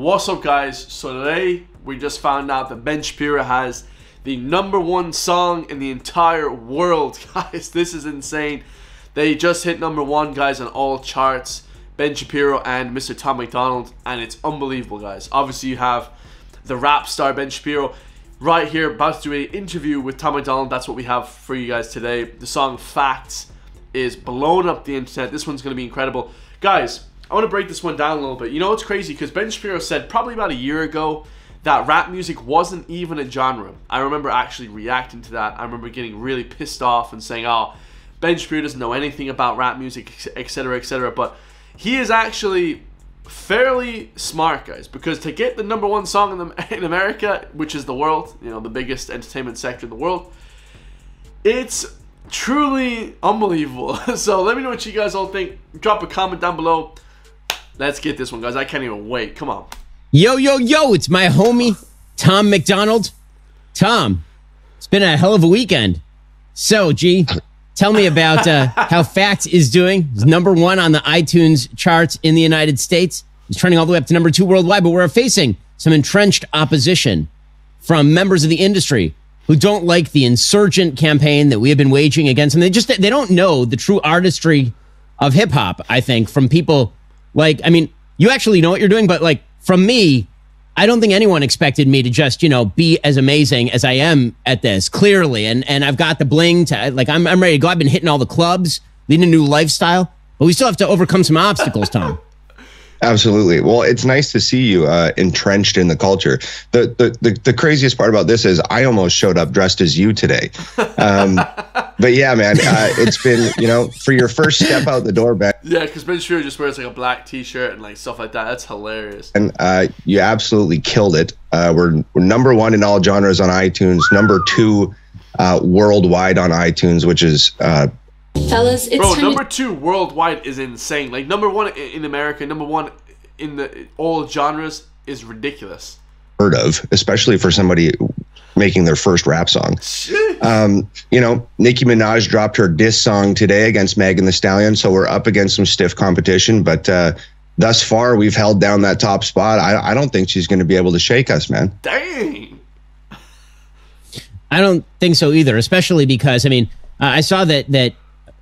What's up, guys? So today we just found out that Ben Shapiro has the #1 song in the entire world. Guys, this is insane. They just hit #1, guys, on all charts. Ben Shapiro and Mr. Tom McDonald, and it's unbelievable, guys. Obviously you have the rap star Ben Shapiro right here about to do an interview with Tom McDonald. That's what we have for you guys today. The song Facts is blowing up the internet. This one's going to be incredible. Guys, I want to break this one down a little bit. You know, it's crazy because Ben Shapiro said probably about a year ago that rap music wasn't even a genre. I remember actually reacting to that. I remember getting really pissed off and saying, oh, Ben Shapiro doesn't know anything about rap music, etc., etc. But he is actually fairly smart, guys, because to get the #1 song in America, which is the world, you know, the biggest entertainment sector in the world, it's truly unbelievable. So let me know what you guys all think. Drop a comment down below. Let's get this one, guys. I can't even wait. Come on. Yo, yo, yo, it's my homie, Tom McDonald. Tom, it's been a hell of a weekend. So, G, tell me about how Facts is doing. It's #1 on the iTunes charts in the United States. It's trending all the way up to #2 worldwide, but we're facing some entrenched opposition from members of the industry who don't like the insurgent campaign that we have been waging against them. They don't know the true artistry of hip-hop, I think, from people like, I mean, you actually know what you're doing, but like, from me, I don't think anyone expected me to just, you know, be as amazing as I am at this, clearly. And I've got the bling to, like, I'm ready to go. I've been hitting all the clubs, leading a new lifestyle, but we still have to overcome some obstacles, Tom. Absolutely. Well, it's nice to see you entrenched in the culture. The craziest part about this is I almost showed up dressed as you today. But yeah, man, it's been, you know, for your first step out the door, Ben. Yeah, because Ben Shapiro just wears like a black t-shirt and like stuff like that. That's hilarious. And you absolutely killed it. We're #1 in all genres on iTunes, #2 worldwide on iTunes, which is fellas, it's bro, #2 worldwide is insane. Like #1 in America, #1 in all genres is ridiculous. Heard of, especially for somebody making their first rap song. You know, Nicki Minaj dropped her diss song today against Megan Thee Stallion, so we're up against some stiff competition. But thus far, we've held down that top spot. I don't think she's going to be able to shake us, man. Dang. I don't think so either, especially because, I mean, I saw that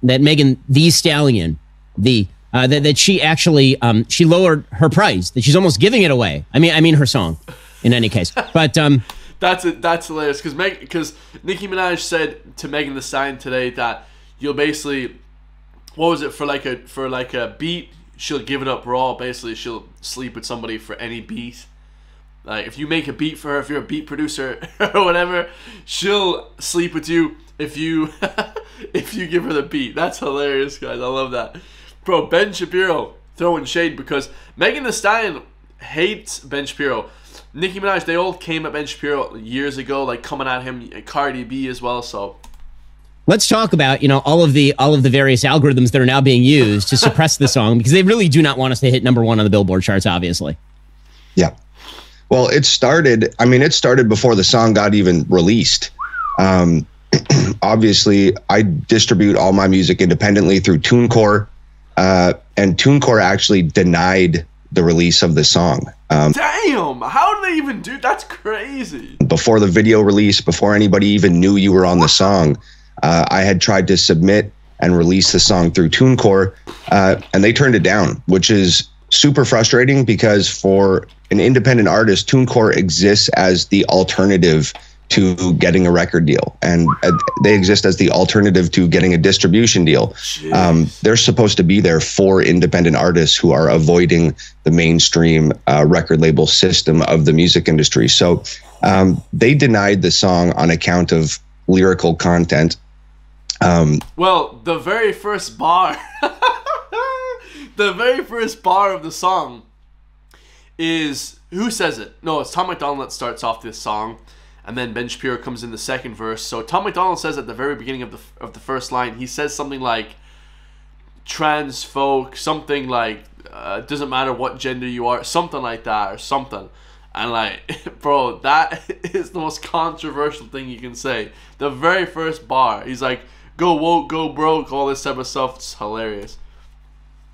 Megan Thee Stallion, that she actually she lowered her price, that she's almost giving it away. I mean her song, in any case. But that's hilarious because Nicki Minaj said to Megan Thee Stallion today that you'll basically, what was it, for like a beat, she'll give it up raw. Basically, she'll sleep with somebody for any beat. Like if you make a beat for her, if you're a beat producer or whatever, she'll sleep with you if you if you give her the beat. That's hilarious, guys. I love that. Bro, Ben Shapiro throwing shade because Megan Thee Stallion hates Ben Shapiro. Nicki Minaj, they all came at Ben Shapiro years ago, like coming at him. Cardi B as well. So let's talk about, you know, all of the various algorithms that are now being used to suppress the song, because they really do not want us to hit #1 on the Billboard charts, obviously. Yeah. Well, it started before the song got even released. Obviously, I distribute all my music independently through TuneCore, and TuneCore actually denied the release of the song. Damn, how do they even do? That's crazy. Before the video release, before anybody even knew you were on the song, I had tried to submit and release the song through TuneCore, and they turned it down, which is super frustrating because for an independent artist, TuneCore exists as the alternative to getting a record deal, and they exist as the alternative to getting a distribution deal. They're supposed to be there for independent artists who are avoiding the mainstream record label system of the music industry. So they denied the song on account of lyrical content. Well, the very first bar the very first bar of the song is, who says it? No, it's Tom McDonald that starts off this song. And then Ben Shapiro comes in the second verse. So Tom McDonald says at the very beginning of the first line, he says something like trans folk, something like doesn't matter what gender you are, something like that, or something. And like, bro, that is the most controversial thing you can say. The very first bar, he's like, go woke, go broke, all this type of stuff. It's hilarious.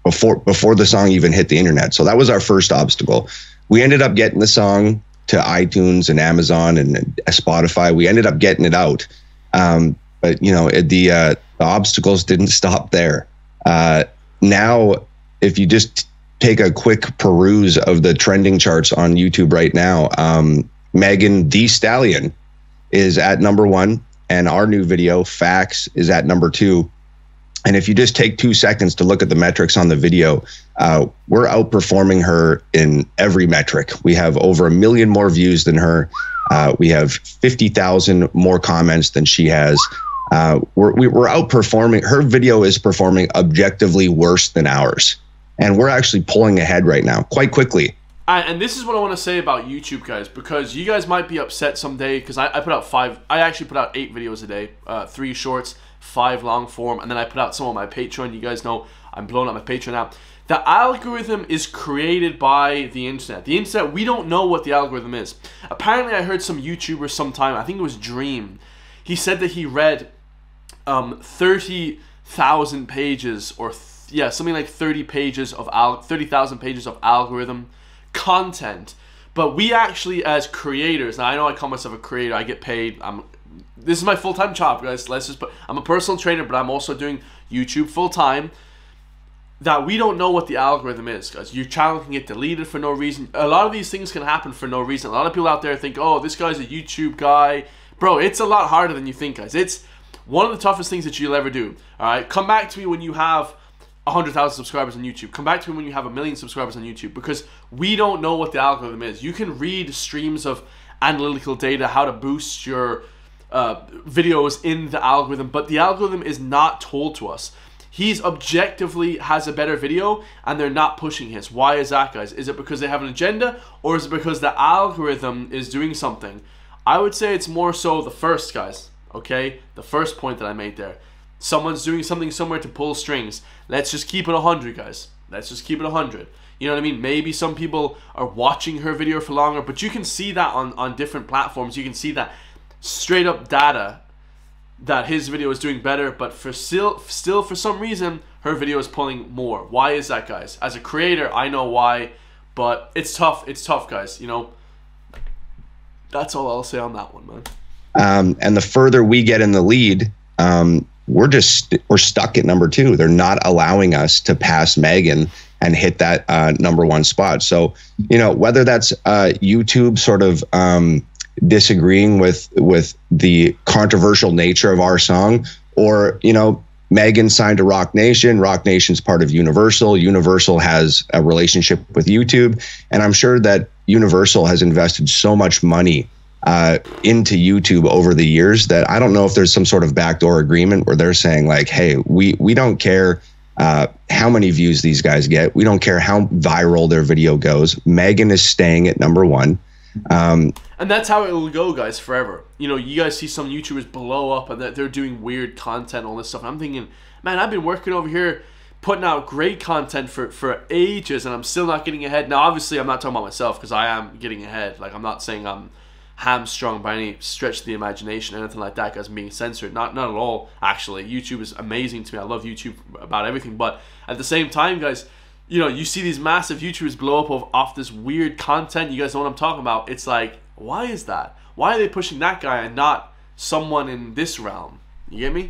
Before the song even hit the internet. So that was our first obstacle. we ended up getting the song to iTunes and Amazon and Spotify. We ended up getting it out. But the obstacles didn't stop there. Now, if you just take a quick peruse of the trending charts on YouTube right now, Megan Thee Stallion is at number 1, and our new video, Facts, is at number 2. And if you just take 2 seconds to look at the metrics on the video, we're outperforming her in every metric. We have over 1 million more views than her. We have 50,000 more comments than she has. We're outperforming. Her video is performing objectively worse than ours. And we're actually pulling ahead right now quite quickly. And this is what I want to say about YouTube, guys, because you guys might be upset someday, because I put out 5, I actually put out 8 videos a day, 3 shorts, 5 long form, and then I put out some on my Patreon. You guys know I'm blowing up my Patreon now. The algorithm is created by the internet. The internet, we don't know what the algorithm is. Apparently, I heard some YouTuber sometime, I think it was Dream, he said that he read 30,000 pages, or something like 30,000 pages of algorithm content. But we actually, as creators, now I know I call myself a creator, I get paid, this is my full-time job, guys. I'm a personal trainer, but I'm also doing YouTube full-time. That we don't know what the algorithm is, guys. Your channel can get deleted for no reason. A lot of these things can happen for no reason. A lot of people out there think, oh, this guy's a YouTube guy. Bro, it's a lot harder than you think, guys. It's one of the toughest things that you'll ever do. All right, come back to me when you have 100,000 subscribers on YouTube. Come back to me when you have 1 million subscribers on YouTube, because we don't know what the algorithm is. You can read streams of analytical data, how to boost your videos in the algorithm, but the algorithm is not told to us. He's objectively has a better video, and they're not pushing his. Why is that, guys? Is it because they have an agenda, or is it because the algorithm is doing something? I would say it's more so the first, guys. Okay, the first point that I made there. Someone's doing something somewhere to pull strings. Let's just keep it 100, guys. Let's just keep it 100. You know what I mean? Maybe some people are watching her video for longer, but you can see that on different platforms. You can see that straight up data that his video is doing better, but still for some reason her video is pulling more. Why is that, guys? As a creator, I know why, but it's tough. It's tough, guys. You know, that's all I'll say on that one, man. And the further we get in the lead, we're stuck at number 2. They're not allowing us to pass Megan and hit that number 1 spot. So, you know, whether that's YouTube sort of disagreeing with the controversial nature of our song, or, you know, Megan signed to Rock Nation. Rock Nation's part of Universal. Universal has a relationship with YouTube, and I'm sure that Universal has invested so much money into YouTube over the years that I don't know if there's some sort of backdoor agreement where they're saying like, hey, we don't care how many views these guys get. We don't care how viral their video goes. Megan is staying at number 1. And that's how it will go, guys, forever. You know, you guys see some YouTubers blow up and that they're doing weird content, all this stuff. And I'm thinking, man, I've been working over here putting out great content for ages, and I'm still not getting ahead. Now, obviously, I'm not talking about myself, because I am getting ahead. Like, I'm not saying I'm hamstrung by any stretch of the imagination or anything like that, guys, being censored. Not at all, actually. YouTube is amazing to me. I love YouTube about everything. But at the same time, guys, you know, you see these massive YouTubers blow up off this weird content. You guys know what I'm talking about. It's like, why is that? Why are they pushing that guy and not someone in this realm? You get me?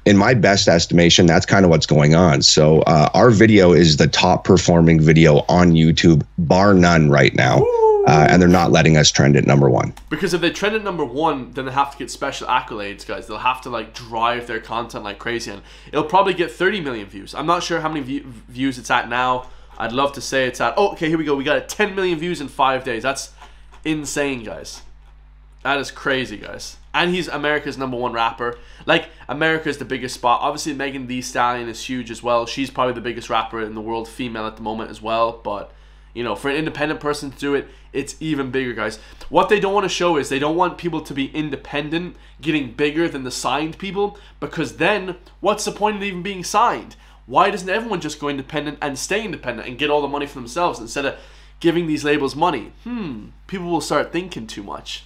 In my best estimation, that's kind of what's going on. So our video is the top performing video on YouTube, bar none right now. And they're not letting us trend at number 1. Because if they trend at number 1, then they have to get special accolades, guys. They'll have to like drive their content like crazy, and it'll probably get 30 million views. I'm not sure how many views it's at now. I'd love to say it's at, oh, okay, here we go. We got 10 million views in 5 days. That's insane, guys. That is crazy, guys. And he's America's number 1 rapper. Like, America's the biggest spot. Obviously, Megan Thee Stallion is huge as well. She's probably the biggest rapper in the world, female at the moment as well. But, you know, for an independent person to do it, it's even bigger, guys. What they don't want to show is they don't want people to be independent, getting bigger than the signed people, because then what's the point of even being signed? Why doesn't everyone just go independent and stay independent and get all the money for themselves instead of giving these labels money? People will start thinking too much.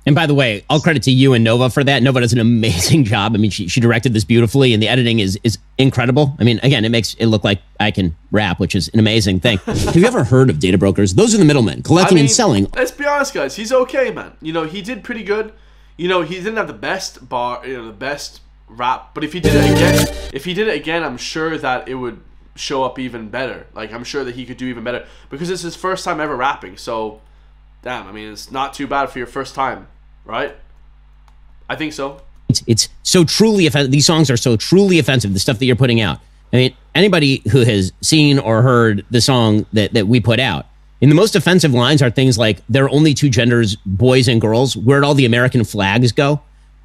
And by the way, all credit to you and Nova for that. Nova does an amazing job. I mean, she directed this beautifully, and the editing is incredible. I mean, again, it makes it look like I can rap, which is an amazing thing. Have you ever heard of data brokers? Those are the middlemen, collecting and selling. Let's be honest, guys. He's okay, man. You know, he did pretty good. You know, he didn't have the best the best rap, but if he did it again, I'm sure that it would show up even better. Like, I'm sure that he could do even better because it's his first time ever rapping. So, damn, I mean, it's not too bad for your first time. Right? I think so. It's so truly offensive. These songs are so truly offensive, the stuff that you're putting out. I mean, anybody who has seen or heard the song that we put out, in the most offensive lines are things like, there are only two genders, boys and girls. Where'd all the American flags go?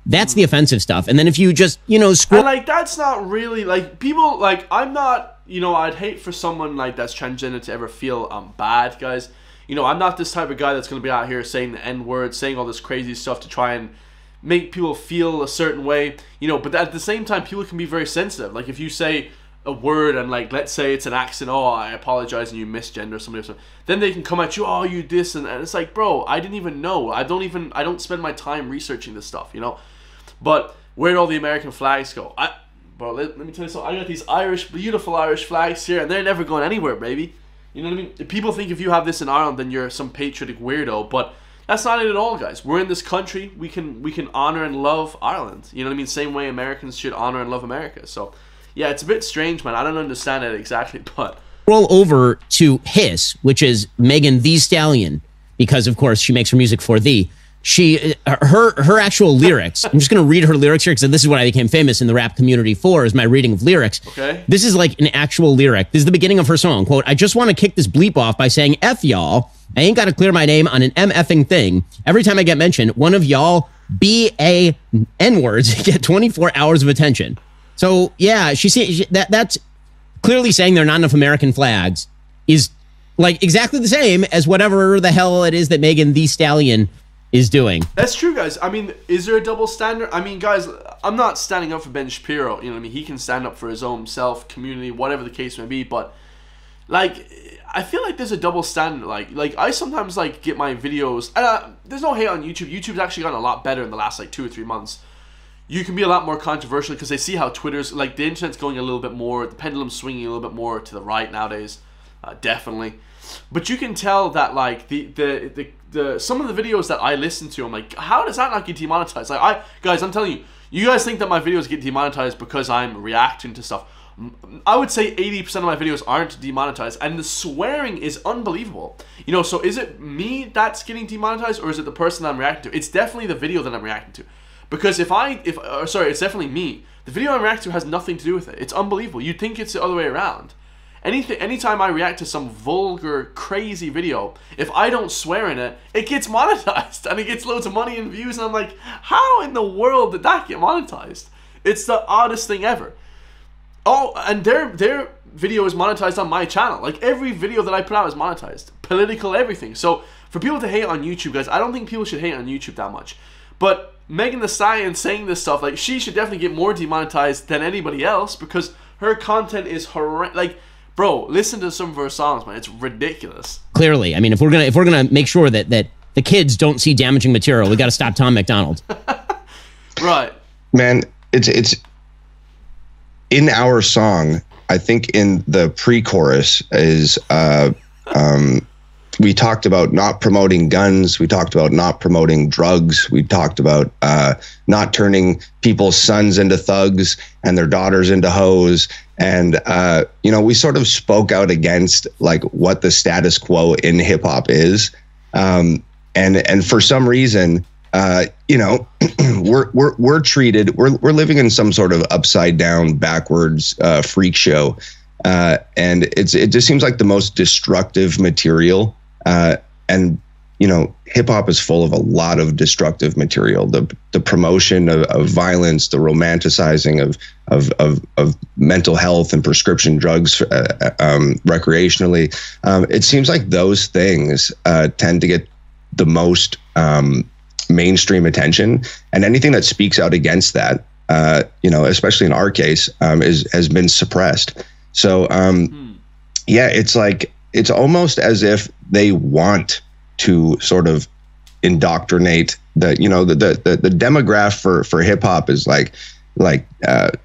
That's the offensive stuff. And then if you just, scroll... And, like, that's not really, like, people, like, I'm not, I'd hate for someone, like, that's transgender to ever feel bad, guys. I'm not this type of guy that's going to be out here saying the N-word, saying all this crazy stuff to try and make people feel a certain way. But at the same time, people can be very sensitive. Like, if you say a word and, like, let's say it's an accent, oh, I apologize, and you misgender somebody or something, then they can come at you, oh, you this, and it's like, bro, I didn't even know. I don't spend my time researching this stuff, But where'd all the American flags go? Bro, let me tell you something. I got these beautiful Irish flags here, and they're never going anywhere, baby. You know what I mean? People think if you have this in Ireland, then you're some patriotic weirdo, but that's not it at all, guys. We're in this country. We can honor and love Ireland. You know what I mean? Same way Americans should honor and love America. So, yeah, it's a bit strange, man. I don't understand it exactly, but... Roll over to Hiss, which is Megan Thee Stallion, because, of course, she makes her music for thee. Her actual lyrics, I'm just going to read her lyrics here because this is what I became famous in the rap community for, is my reading of lyrics. Okay. This is like an actual lyric. This is the beginning of her song. Quote, I just want to kick this bleep off by saying F y'all. I ain't got to clear my name on an MFing thing. Every time I get mentioned, one of y'all B-A-N words get 24 hours of attention. So, yeah, that's clearly saying there are not enough American flags is like exactly the same as whatever the hell it is that Megan Thee Stallion is doing. That's true, guys. I mean, is there a double standard? I mean, guys, I'm not standing up for Ben Shapiro. You know what I mean? He can stand up for his own self, community, whatever the case may be. But, like, I feel like there's a double standard. Like I sometimes, like, get my videos... there's no hate on YouTube. YouTube's actually gotten a lot better in the last, like, 2 or 3 months. You can be a lot more controversial because they see how Twitter's... Like, the internet's going a little bit more... The pendulum's swinging a little bit more to the right nowadays. Definitely. But you can tell that, like, the some of the videos that I listen to, I'm like, how does that not get demonetized? Like, guys, I'm telling you, you guys think that my videos get demonetized because I'm reacting to stuff. I would say 80% of my videos aren't demonetized, and the swearing is unbelievable. So is it me that's getting demonetized, or is it the person that I'm reacting to? It's definitely the video that I'm reacting to. Because it's definitely me. The video I'm reacting to has nothing to do with it. It's unbelievable. You'd think it's the other way around. Anytime I react to some vulgar, crazy video, if I don't swear in it, it gets monetized and it gets loads of money and views, and I'm like, how in the world did that get monetized? It's the oddest thing ever. Oh, and their video is monetized on my channel. Like, every video that I put out is monetized. Political, everything. So, for people to hate on YouTube, guys, I don't think people should hate on YouTube that much. But Megan Thee Stallion saying this stuff, like, she should definitely get more demonetized than anybody else because her content is horrendous. Like, bro, listen to some of her songs, man. It's ridiculous. Clearly, I mean, if we're gonna make sure that the kids don't see damaging material, we got to stop Tom McDonald. Right, man. It's in our song. I think in the pre-chorus is we talked about not promoting guns. We talked about not promoting drugs. We talked about not turning people's sons into thugs and their daughters into hoes. And, we sort of spoke out against like what the status quo in hip hop is. And for some reason, we're treated, we're living in some sort of upside down, backwards freak show. And it just seems like the most destructive material. And hip hop is full of a lot of destructive material. The promotion of violence, the romanticizing of mental health and prescription drugs recreationally. It seems like those things tend to get the most mainstream attention, and anything that speaks out against that, especially in our case, has been suppressed. So, yeah, it's like it's almost as if they want to sort of indoctrinate the demographic for hip hop is like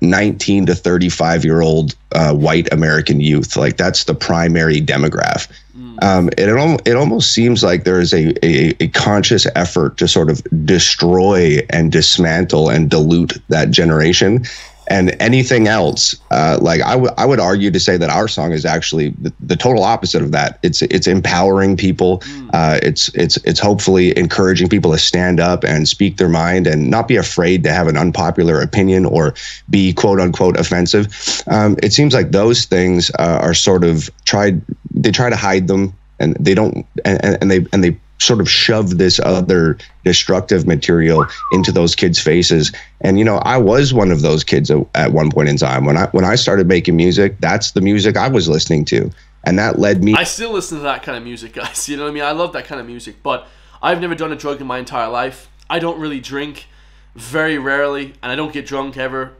19 to 35-year-old white American youth. Like that's the primary demographic. It almost seems like there is a conscious effort to sort of destroy and dismantle and dilute that generation. And anything else, like I would argue to say that our song is actually the total opposite of that. It's empowering people. It's hopefully encouraging people to stand up and speak their mind and not be afraid to have an unpopular opinion or be quote unquote offensive. It seems like those things are sort of they try to hide them, and they don't, and they sort of shove this other destructive material into those kids' faces. And I was one of those kids at one point in time. When I started making music, that's the music I was listening to, and that led me. I still listen to that kind of music, guys. You know what I mean? I love that kind of music, but I've never done a drug in my entire life. I don't really drink, very rarely, and I don't get drunk ever,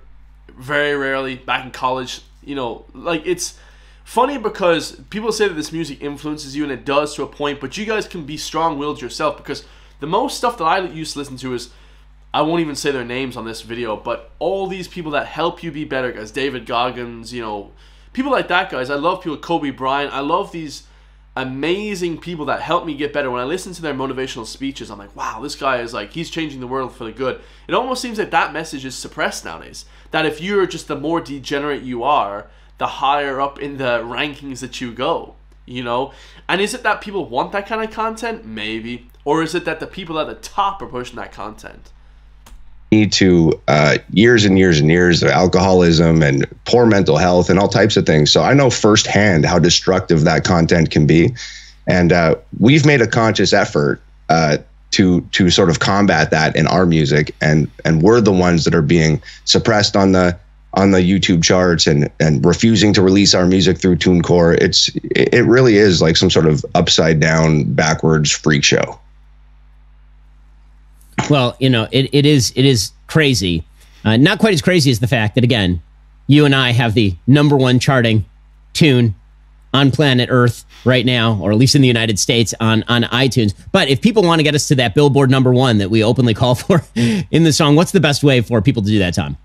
very rarely. Back in college, it's funny because people say that this music influences you, and it does to a point, but you guys can be strong-willed yourself, because the most stuff that I used to listen to is, I won't even say their names on this video, but all these people that help you be better, guys. David Goggins, people like that, guys. I love people, Kobe Bryant. I love these amazing people that help me get better. When I listen to their motivational speeches, I'm like, wow, this guy is like, he's changing the world for the good. It almost seems like that message is suppressed nowadays. That if you're just the more degenerate you are, the higher up in the rankings that you go, And is it that people want that kind of content? Maybe. Or is it that the people at the top are pushing that content? To years and years and years of alcoholism and poor mental health and all types of things. So I know firsthand how destructive that content can be. And we've made a conscious effort to sort of combat that in our music. And we're the ones that are being suppressed on the YouTube charts and refusing to release our music through TuneCore. It really is like some sort of upside down, backwards freak show. Well, it is crazy. Not quite as crazy as the fact that, again, you and I have the #1 charting tune on planet Earth right now, or at least in the United States on iTunes. But if people want to get us to that Billboard #1 that we openly call for in the song, what's the best way for people to do that, Tom?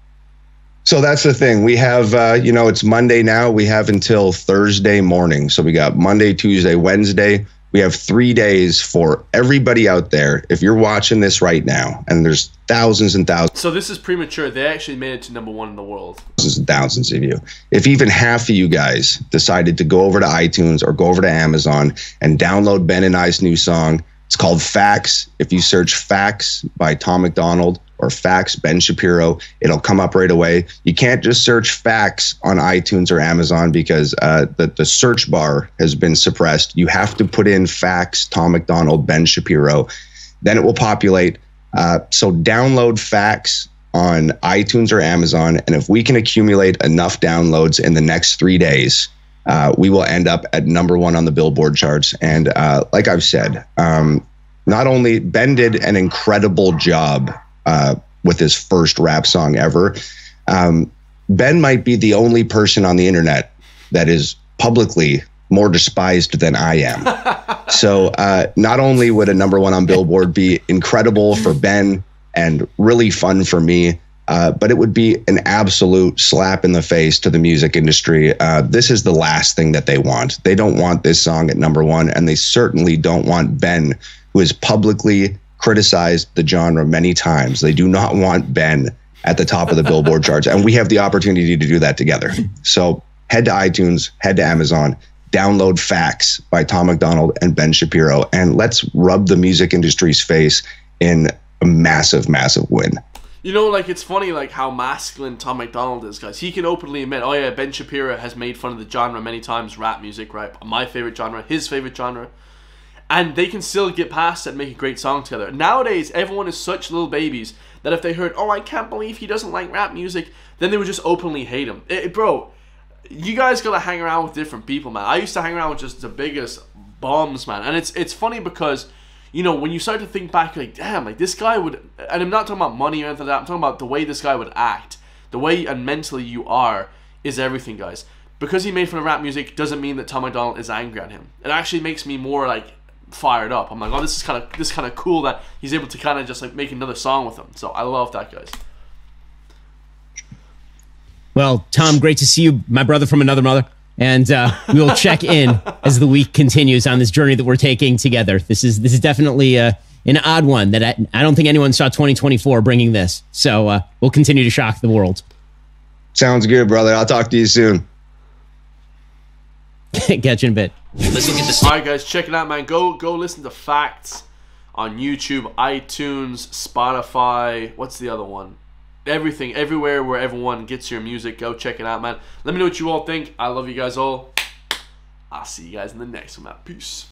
So that's the thing. We have, it's Monday now. We have until Thursday morning. So we got Monday, Tuesday, Wednesday. We have 3 days for everybody out there. If you're watching this right now, and there's thousands and thousands. So this is premature. They actually made it to #1 in the world. Thousands and thousands of you. If even half of you guys decided to go over to iTunes or go over to Amazon and download Ben and I's new song, it's called Facts. If you search Facts by Tom McDonald or Facts Ben Shapiro, it'll come up right away. You can't just search Facts on iTunes or Amazon because the search bar has been suppressed. You have to put in Facts Tom McDonald Ben Shapiro, then it will populate. So download Facts on iTunes or Amazon, and if we can accumulate enough downloads in the next 3 days, we will end up at #1 on the Billboard charts. And like I've said, not only Ben did an incredible job with his first rap song ever. Ben might be the only person on the internet that is publicly more despised than I am. So not only would a #1 on Billboard be incredible for Ben and really fun for me, but it would be an absolute slap in the face to the music industry. This is the last thing that they want. They don't want this song at #1, and they certainly don't want Ben, who has publicly criticized the genre many times. They do not want Ben at the top of the Billboard charts, and we have the opportunity to do that together. So head to iTunes, head to Amazon, download Facts by Tom McDonald and Ben Shapiro, and let's rub the music industry's face in a massive, massive win. It's funny, how masculine Tom McDonald is, guys. He can openly admit, oh yeah, Ben Shapiro has made fun of the genre many times, rap music, right? My favorite genre, his favorite genre. And they can still get past it and make a great song together. Nowadays, everyone is such little babies that if they heard, oh, I can't believe he doesn't like rap music, then they would just openly hate him. Bro, you guys gotta hang around with different people, man. I used to hang around with just the biggest bombs, man. And it's funny because, when you start to think back, damn, this guy would, and I'm not talking about money or anything like that, I'm talking about the way this guy would act. The way and mentally you are is everything, guys. Because he made fun of rap music doesn't mean that Tom McDonald is angry at him. It actually makes me more, fired up. I'm like, oh, this is kind of cool that he's able to kind of just like make another song with him. So I love that, guys. Well, Tom, great to see you, my brother from another mother. And we will check in as the week continues on this journey that we're taking together. This is definitely an odd one that I don't think anyone saw 2024 bringing this. So we'll continue to shock the world. Sounds good, brother. I'll talk to you soon. Catch you in a bit. Let's look at the. All right, guys, check it out, man. Go listen to Facts on YouTube, iTunes, Spotify. What's the other one? Everything, everywhere where everyone gets your music. Go check it out, man. Let me know what you all think. I love you guys all. I'll see you guys in the next one, man. Peace.